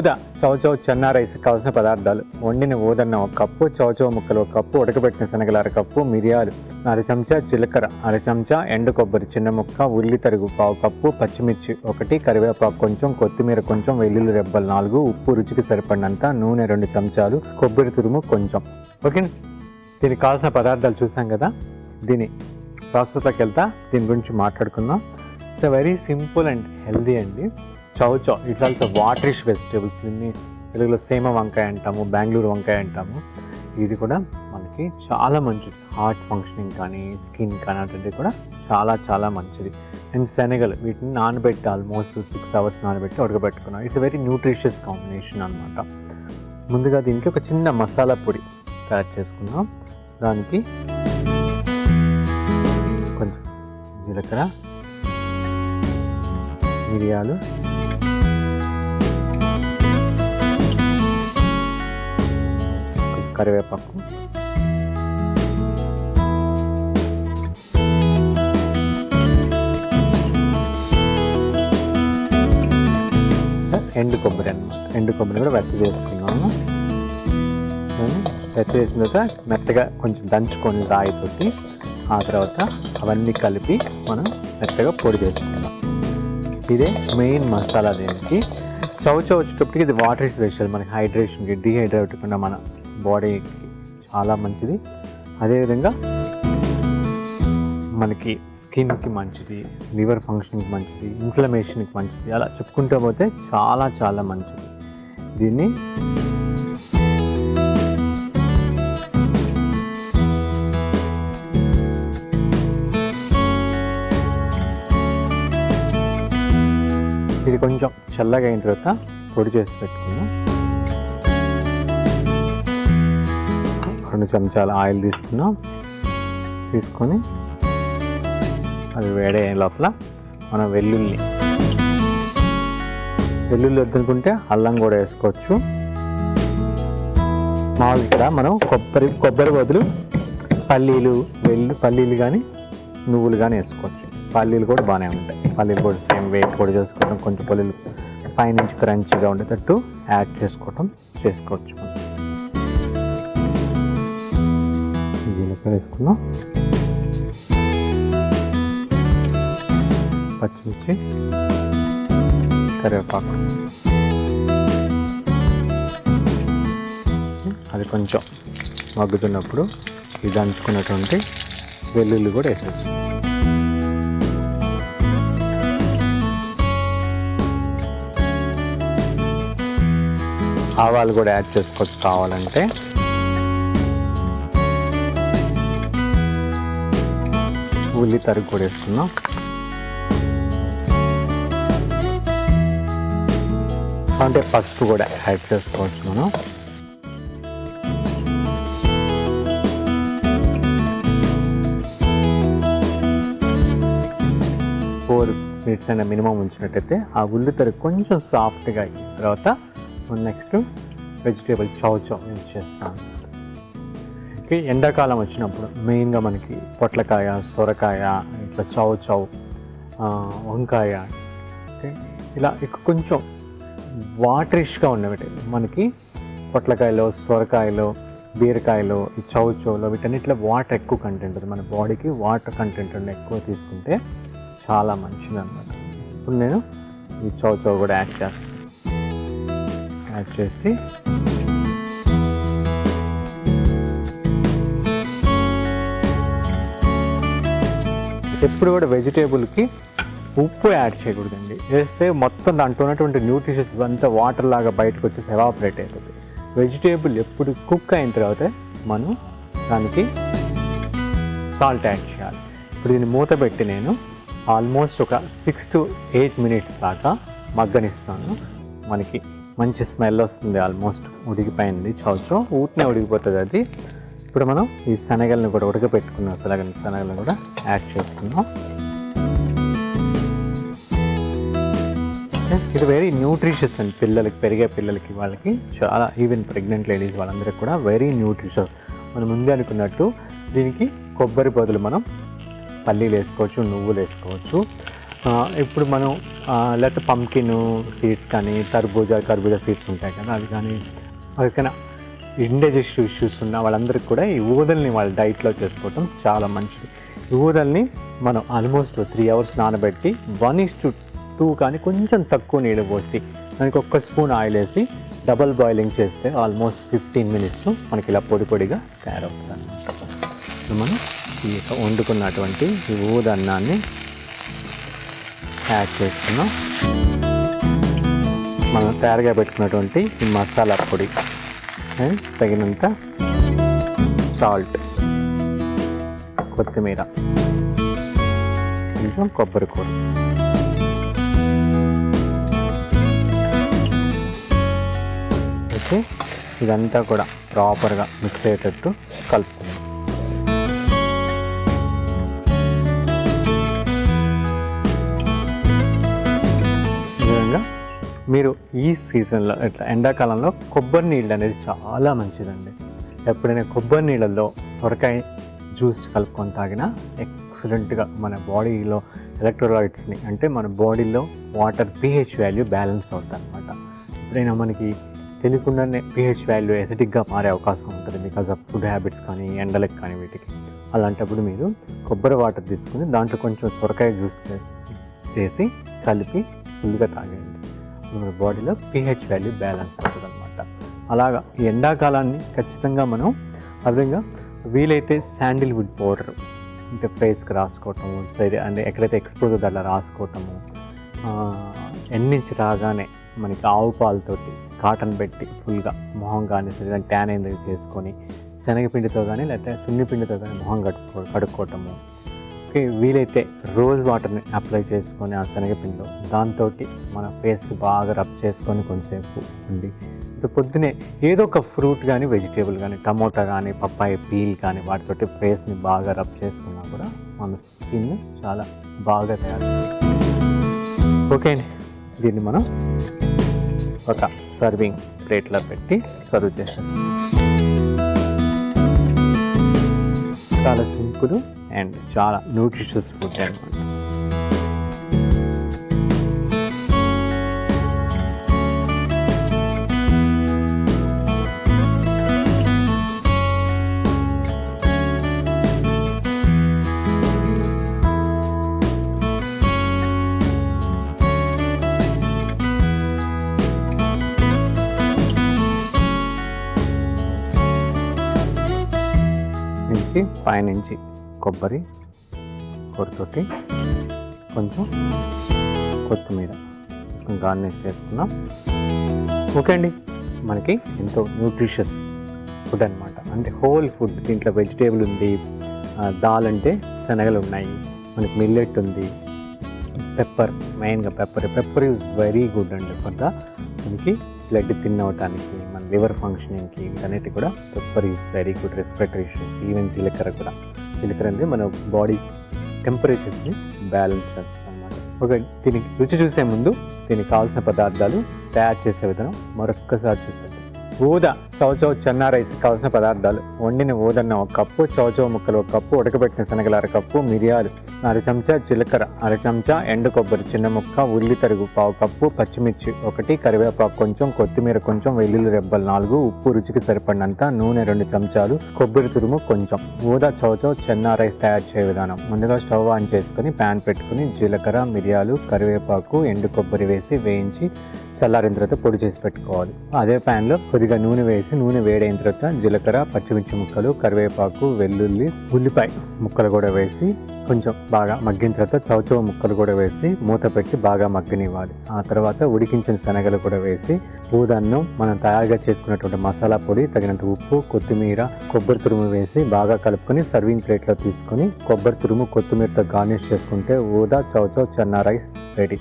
ఊద చౌ చౌ Chenna rice కావాల్సిన పదార్థాలు: వండిన ఊదన్న 1 కప్పు, చౌ చౌ ముక్కలు 1 కప్పు, ఉడకబెట్టిన శనగలు 1 కప్పు, మిరియాలు 1/2 చెంచా, జీలకర్ర 1/2 చెంచా, ఎండు కొబ్బరి చిన్న ముక్క, ఉల్లి తరుగు 1/4 కప్పు, పచ్చిమిర్చి 1, కరివేపాకు కొంచెం, కొత్తిమీర కొంచెం, వెల్లుల్లి రెబ్బలు 4, ఉప్పు రుచికి సరిపడినంత, నూనె 2 చెంచాలు, కొబ్బరి తురుము కొంచెం. ఓకే, దీనికి కావాల్సిన పదార్థాలు చూసాం కదా. దీని ప్రాసెస్లోకి వెళ్తా దీని గురించి మాట్లాడుకుందాం. It's very simple and healthy అండి. చౌ చౌ ఇట్స్ ఆల్సో వాటరిష్ వెజిటేబుల్స్. దీన్ని తెలుగులో సేమ వంకాయ అంటాము, బెంగళూరు వంకాయ అంటాము. ఇది కూడా మనకి చాలా మంచిది. హార్ట్ ఫంక్షనింగ్ కానీ, స్కిన్ కానీ అటువంటిది కూడా చాలా చాలా మంచిది. అండ్ శనగలు, వీటిని నానబెట్టి ఆల్మోస్ట్ 6 hours నానబెట్టి ఉడకబెట్టుకున్నాం. ఇట్స్ వెరీ న్యూట్రిషియస్ కాంబినేషన్ అనమాట. ముందుగా దీనికి ఒక చిన్న మసాలా పొడి తయారు చేసుకున్నాం. దానికి కొంచెం జీలకర్ర, మిరియాలు, కరివేపాకు, ఎండు కొబ్బరి అన్నమాట. ఎండు కొబ్బరి కూడా వెచ్చ చేసుకున్నాము. వెచ్చ చేసిన తర్వాత మెత్తగా కొంచెం దంచుకొని రాయితోటి, ఆ తర్వాత అవన్నీ కలిపి మనం మెత్తగా పొడి చేసుకున్నాం. ఇదే మెయిన్ మసాలా. దీనికి చౌ చౌ వచ్చేటప్పటికి ఇది వాటర్ స్పెషల్. మనకి హైడ్రేషన్కి, డీహైడ్రేట్ కూడా మన బాడీకి చాలా మంచిది. అదేవిధంగా మనకి స్కిన్కి మంచిది, లివర్ ఫంక్షన్కి మంచిది, ఇన్ఫ్లమేషన్కి మంచిది. అలా చెప్పుకుంటూ పోతే చాలా చాలా మంచిది. దీన్ని ఇది కొంచెం చల్లగా అయిన తర్వాత పొడి చేసి పెట్టుకున్నాం. 2 చెంచాల ఆయిల్ తీసుకొని అది వేడే లోపల మనం వెల్లుల్లి వద్దనుకుంటే అల్లం కూడా వేసుకోవచ్చు. మామూలు ఇక్కడ మనం కొబ్బరి బదులు పల్లీలు కానీ నువ్వులు కానీ వేసుకోవచ్చు. పల్లీలు కూడా బాగానే ఉంటాయి. పల్లీలు కూడా సేమ్ వెయిట్ కూడా చేసుకోవడం, కొంచెం పల్లీలు పైనుంచి క్రంచీగా ఉండేటట్టు యాడ్ చేసుకోవచ్చు. జీలకర్ర వేసుకున్నాం, పచ్చిమిర్చి, కరివేపాకు. అది కొంచెం మగ్గుతున్నప్పుడు ఇది దంచుకున్నటువంటి వెల్లుల్లి కూడా వేసేసి, ఆవాలు కూడా యాడ్ చేసుకోవచ్చు కావాలంటే. ఉల్లి తరుగు కూడా వేసుకున్నాం. అంటే పసుపు కూడా యాడ్ చేసుకోవచ్చు మనం. 4 minutes అయినా మినిమం ఉంచినట్టయితే ఆ ఉల్లి తరుగు కొంచెం సాఫ్ట్గా అయిన తర్వాత నెక్స్ట్ వెజిటేబుల్ చౌ చౌ యూజ్ చేస్తాను. ఎండాకాలం వచ్చినప్పుడు మెయిన్గా మనకి పొట్లకాయ, సొరకాయ, ఇట్లా చౌ చౌ, వంకాయ, ఇలా కొంచెం వాటరిష్గా ఉండేవి మనకి. పొట్లకాయలో, సొరకాయలో, బీరకాయలో, ఈ చౌ చౌలో వీటన్నిటిలో వాటర్ ఎక్కువ కంటెంట్ ఉంది. మన బాడీకి వాటర్ కంటెంట్ ఎక్కువ తీసుకుంటే చాలా మంచిది అన్నమాట. ఇప్పుడు నేను ఈ చౌ చౌ కూడా యాడ్ చేసి ఎప్పుడు కూడా వెజిటేబుల్కి ఉప్పు యాడ్ చేయకూడదండి. వేస్తే మొత్తం దాంట్లో ఉన్నటువంటి న్యూట్రిషన్స్ అంతా వాటర్ లాగా బయటకు వచ్చేసి ఎవాపరేట్ అవుతుంది. వెజిటేబుల్ ఎప్పుడు కుక్ అయిన తర్వాత మనం దానికి సాల్ట్ యాడ్ చేయాలి. ఇప్పుడు దీన్ని మూత పెట్టి నేను ఆల్మోస్ట్ ఒక 6 to 8 minutes దాకా మగ్గనిస్తాను. మనకి మంచి స్మెల్ వస్తుంది. ఆల్మోస్ట్ ఉడికిపోయింది చౌ చౌ, ఊటినే ఉడికిపోతుంది అది. ఇప్పుడు మనం ఈ శనగలను కూడా ఉడకపెట్టుకున్నాం. శనగలను కూడా యాడ్ చేసుకున్నాం. ఇది వెరీ న్యూట్రిషియస్ అండి. పెరిగే పిల్లలకి వాళ్ళకి చాలా, ఈవెన్ ప్రెగ్నెంట్ లేడీస్ వాళ్ళందరికీ కూడా వెరీ న్యూట్రిషియస్. మనం ముందే అనుకున్నట్టు దీనికి కొబ్బరి బదులు మనం పల్లీలు వేసుకోవచ్చు, నువ్వులు వేసుకోవచ్చు. ఇప్పుడు మనం లేకపోతే పంకిన్ సీడ్స్ కానీ కర్బూజా సీడ్స్ ఉంటాయి కదా, అవి కానీ ఎవరికైనా ఇండైజెస్టివ్ ఇష్యూస్ ఉన్న వాళ్ళందరికీ కూడా ఈ ఊదల్ని వాళ్ళ డైట్లో చేసుకోవటం చాలా మంచిది. ఈ ఊదల్ని మనం ఆల్మోస్ట్ 3 hours నానబెట్టి 1:2 కానీ కొంచెం తక్కువ నీళ్ళు పోసి దానికి 1 స్పూన్ ఆయిల్ వేసి డబల్ బాయిలింగ్ చేస్తే ఆల్మోస్ట్ 15 minutes మనకి ఇలా పొడిగా తయారవుతుంది. మనం ఈ వండుకున్నటువంటి ఈ ఊదన్నాన్ని యాడ్ చేసుకున్నాం. మనం తయారుగా పెట్టుకున్నటువంటి ఈ మసాలా పొడి అండ్ తగినంత సాల్ట్, కొత్తిమీర, కొంచెం కొబ్బరి కూర, ఓకే. ఇదంతా కూడా ప్రాపర్గా మిక్స్ అయ్యేటట్టు కలుపుకుందాం. మీరు ఈ సీజన్లో ఇట్లా ఎండాకాలంలో కొబ్బరి నీళ్ళు అనేది చాలా మంచిదండి. ఎప్పుడైనా కొబ్బరి నీళ్ళల్లో సొరకాయ జ్యూస్ కలుపుకొని తాగినా ఎక్సలెంట్గా మన బాడీలో ఎలక్ట్రోలైట్స్ని, అంటే మన బాడీలో వాటర్ pH వాల్యూ బ్యాలెన్స్ అవుతుంది అనమాట. ఎప్పుడైనా మనకి తెలియకుండానే pH వాల్యూ ఎసిడిక్గా మారే అవకాశం ఉంటుంది బికాజ్ ఆఫ్ ఫుడ్ హ్యాబిట్స్ కానీ ఎండలకు కానీ వీటికి. అలాంటప్పుడు మీరు కొబ్బరి వాటర్ తీసుకుని దాంట్లో కొంచెం సొరకాయ జ్యూస్ చేసి కలిపి ఫుల్గా తాగండి. మన బాడీలో pH వాల్యూ బ్యాలెన్స్ అవుతుంది అనమాట. అలాగా ఈ ఎండాకాలాన్ని ఖచ్చితంగా మనం అదేవిధంగా వీలైతే శాండిల్వుడ్ పౌడర్ అంటే ఫేస్కి రాసుకోవటము, అంటే ఎక్కడైతే ఎక్స్పోజర్ అలా రాసుకోవటము, ఎండించి రాగానే మనకి ఆవు పాలతోటి కాటన్ పెట్టి ఫుల్గా మొహం కానీ ట్యాన్ అయింది చేసుకొని శనగపిండితో కానీ లేకపోతే సున్నిపిండితో కానీ మొహం కడుక్కోవటము. ఓకే, వీలైతే రోజ్ వాటర్ని అప్లై చేసుకొని ఆ శనగపిండిలో దాంతో మన ఫేస్కి బాగా రబ్ చేసుకొని కొంచెంసేపు ఉండి పొద్దునే ఏదో ఒక ఫ్రూట్ కానీ వెజిటేబుల్ కానీ టమోటా కానీ పప్పాయ పీల్ కానీ వాటితోటి ఫేస్ని బాగా రబ్ చేసుకున్నా కూడా మన స్కిన్ చాలా బాగా తయారవుతుంది. ఓకే అండి, దీన్ని మనం ఒక సర్వింగ్ ప్లేట్లో పెట్టి సర్వ్ చేస్తాం. చాలా సింపుల్ అండ్ చాలా న్యూట్రిషియస్ ఫుడ్ అనమాట. పైనుంచి కొబ్బరి కూరతోటి కొంచెం కొత్తిమీర గార్నిష్ చేసుకున్నాం. ఓకే అండి, మనకి ఎంతో న్యూట్రిషియస్ ఫుడ్ అనమాట. అంటే హోల్ ఫుడ్, దీంట్లో వెజిటేబుల్ ఉంది, దాల్ అంటే శనగలు ఉన్నాయి, మనకి మిల్లెట్ ఉంది, పెప్పర్, మెయిన్గా పెప్పర్ ఈజ్ వెరీ గుడ్ అండి ఫర్ ద మనకి బ్లడ్ థిన్ అవ్వటానికి, మన లివర్ ఫంక్షనింగ్కి, వీటన్నిటి కూడా pepper is very good. Respiratory issues, even జీలకర్ర అనేది మన బాడీ టెంపరేచర్స్ని బ్యాలెన్స్ చేస్తుంది అనమాట. ఓకే, దీనికి రుచి చూసే ముందు దీనికి కావాల్సిన పదార్థాలు, తయారు చేసే విధానం మరొక్కసారి చూద్దాం. ఊద చౌ చౌ చెన్నా రైస్ కావాల్సిన పదార్థాలు: వండిన ఊదన్న 1 కప్పు, చౌ చౌ ముక్కలు 1 కప్పు, ఉడకబెట్టిన శనగలు 1 కప్పు, మిరియాలు 1/2 చెంచా, జీలకర్ర 1/2 చెంచా, ఎండు కొబ్బరి చిన్న ముక్క, ఉల్లి తరుగు 1/4 కప్పు, పచ్చిమిర్చి 1, కరివేపాకు కొంచెం, కొత్తిమీర కొంచెం, వెల్లుల్లి రెబ్బలు 4, ఉప్పు రుచికి సరిపడినంత, నూనె 2 చెంచాలు, కొబ్బరి తురుము కొంచెం. ఊద చౌ చౌ చెన్నా రైస్ తయారు చేసే విధానం: ముందుగా స్టవ్ ఆన్ చేసుకుని ప్యాన్ పెట్టుకుని జీలకర్ర, మిరియాలు, కరివేపాకు, ఎండు కొబ్బరి వేసి వేయించి చల్లారిన తర్వాత పొడి చేసి పెట్టుకోవాలి. అదే ప్యాన్లో కొద్దిగా నూనె వేసి నూనె వేడైన తర్వాత జీలకర్ర, పచ్చిమిర్చి ముక్కలు, కరివేపాకు, వెల్లుల్లి, ఉల్లిపాయ ముక్కలు కూడా వేసి కొంచెం బాగా మగ్గిన తర్వాత చౌచౌ ముక్కలు కూడా వేసి మూత పెట్టి బాగా మగ్గనివ్వాలి. ఆ తర్వాత ఉడికించిన శనగలు కూడా వేసి ఊదన్నం, మనం తయారుగా చేసుకున్నటువంటి మసాలా పొడి, తగినంత ఉప్పు, కొత్తిమీర, కొబ్బరి తురుము వేసి బాగా కలుపుకొని సర్వింగ్ ప్లేట్లో తీసుకొని కొబ్బరి తురుము, కొత్తిమీరతో గార్నిష్ చేసుకుంటే ఊదా చౌచౌ చెన్నా రైస్ రెడీ.